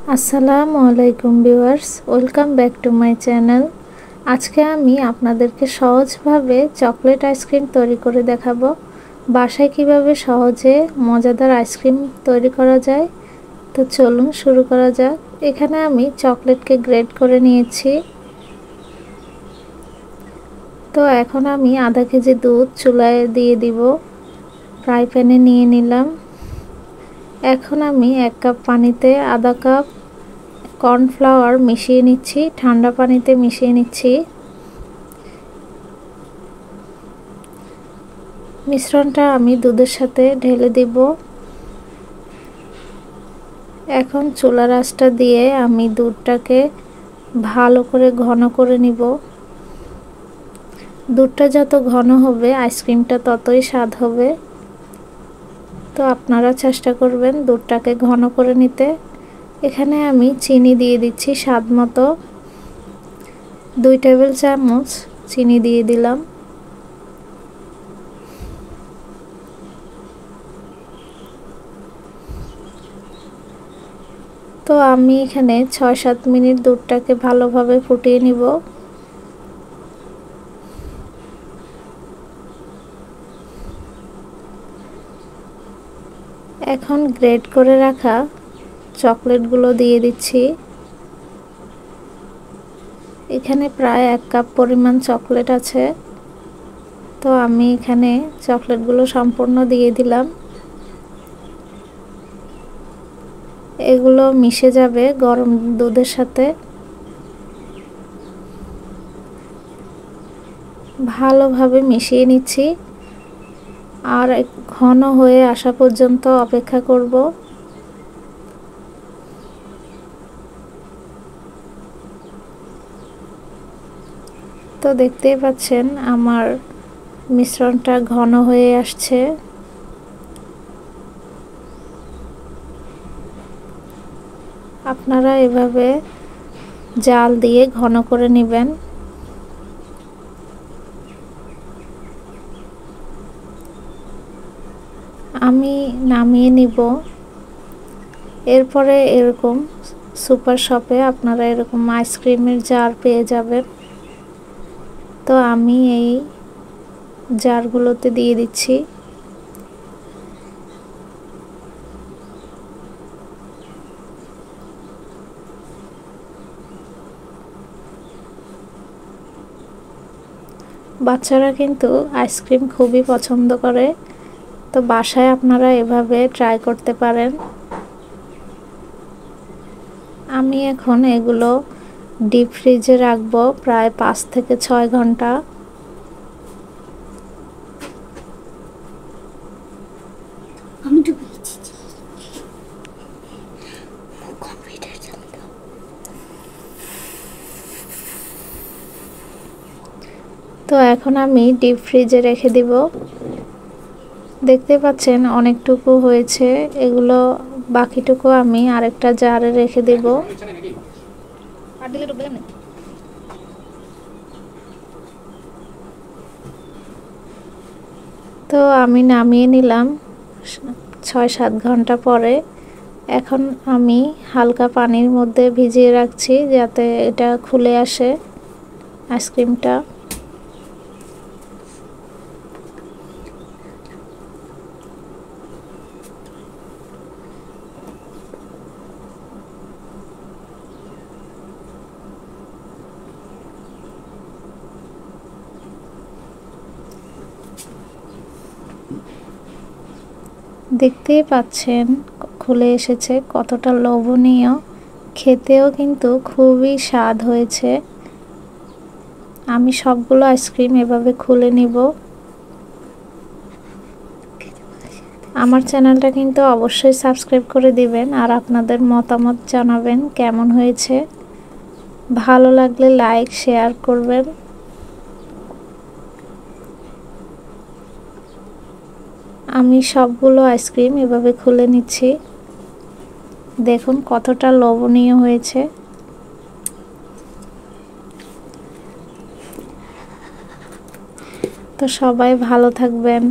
আসসালামু আলাইকুম viewers, welcome back to my channel. আজকে আমি আপনাদেরকে সহজভাবে চকলেট আইসক্রিম তৈরি করে দেখাবো। বাসায় কিভাবে সহজে মজাদার আইসক্রিম তৈরি করা যায়, তো চলুন শুরু করা যাক। এখানে আমি চকলেটকে গ্রেড করে নিয়েছি। তো এখন আমি আধা কেজি দুধ চুলায় দিয়ে দিব, ফ্রাই প্যানে নিয়ে নিলাম। এখন আমি 1 কাপ পানিতে আধা কাপ কর্নফ্লাওয়ার মিশিয়ে নিচ্ছি, ঠান্ডা পানিতে মিশিয়ে নিচ্ছি। মিশ্রণটা আমি দুধের সাথে ঢেলে দিব। এখন চুলার আঁচটা দিয়ে আমি দুধটাকে ভালো করে ঘন করে নিব। দুধটা যত ঘন হবে আইসক্রিমটা ততই স্বাদ হবে। তো আপনারা চেষ্টা করবেন দুধটাকে ঘন করে নিতে। এখানে আমি চিনি দিয়ে দিচ্ছি স্বাদ মতো, 2 টেবিল চামচ চিনি দিয়ে দিলাম। তো আমি এখানে 6-7 মিনিট দুধটাকে ভালোভাবে ফুটিয়ে নিব। এখন গ্রেড করে রাখা চকলেটগুলো দিয়ে দিচ্ছি। এখানে প্রায় 1 কাপ পরিমাণ চকলেট আছে। তো আমি এখানে চকলেটগুলো সম্পূর্ণ দিয়ে দিলাম। এগুলো মিশে যাবে গরম দুধের সাথে। ভালোভাবে মিশিয়ে নিচ্ছি আর ঘন হয়ে আসা পর্যন্ত অপেক্ষা করব। তো দেখতেই পাচ্ছেন আমার মিশ্রণটা ঘন হয়ে আসছে। আপনারা এভাবে জাল দিয়ে ঘন করে নেবেন। আমি নামিয়ে নিব। এরপরে এরকম সুপার শপে আপনারা এরকম আইসক্রিমের জার পেয়ে যাবেন। তো আমি এই জারগুলোতে দিয়ে দিচ্ছি। বাচ্চারা কিন্তু আইসক্রিম খুবই পছন্দ করে। তো বাসায় আপনারা এভাবে ট্রাই করতে পারেন। আমি এখন এগুলো ডিপ ফ্রিজে রাখবো প্রায় 5 থেকে 6 ঘন্টা। তো এখন আমি ডিপ ফ্রিজে রেখে দিব। দেখতে পাচ্ছেন অনেকটুকু হয়েছে, এগুলো বাকিটুকু আমি আরেকটা জারে রেখে দেব। তো আমি নামিয়ে নিলাম 6-7 ঘন্টা পরে। এখন আমি হালকা পানির মধ্যে ভিজিয়ে রাখছি যাতে এটা খুলে আসে আইসক্রিমটা। দেখতেই পাচ্ছেন খুলে এসেছে, কতটা লোভনীয়, খেতেও কিন্তু খুবই স্বাদ হয়েছে। আমি সবগুলো আইসক্রিম এভাবে খুলে নিব। আমার চ্যানেলটা কিন্তু অবশ্যই সাবস্ক্রাইব করে দিবেন আর আপনাদের মতামত জানাবেন কেমন হয়েছে। ভালো লাগলে লাইক শেয়ার করবেন। আমি সবগুলো আইসক্রিম এভাবে খুলে নিচ্ছি। দেখুন কতটা লোভনীয় হয়েছে। তো সবাই ভালো থাকবেন।